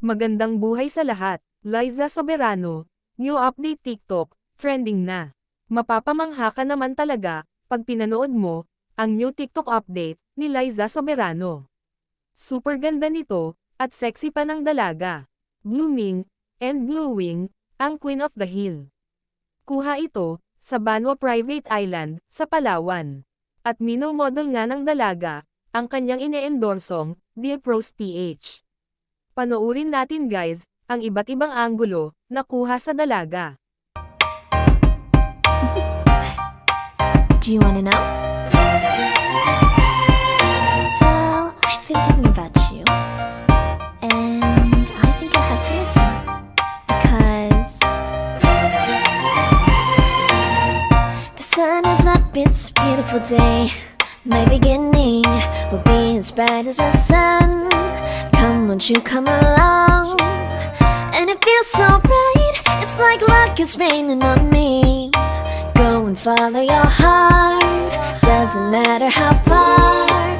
Magandang buhay sa lahat. Liza Soberano, new update TikTok, trending na. Mapapamangha ka naman talaga, pag pinanood mo, ang new TikTok update, ni Liza Soberano. Super ganda nito, at sexy pa ng dalaga. Blooming, and glowing, ang Queen of the Hill. Kuha ito, sa Banwa Private Island, sa Palawan. At mino-model nga ng dalaga, ang kanyang ine-endorsong, Deep Rose PH. Panoorin natin guys, ang iba't ibang anggulo, na kuha sa dalaga. Do you wanna know? Well, I've been thinking about you. And I think I have to listen. Because the sun is up, it's a beautiful day. My beginning will be as bright as the sun. Come, won't you come along? And it feels so bright, it's like luck is raining on me. Go and follow your heart, doesn't matter how far.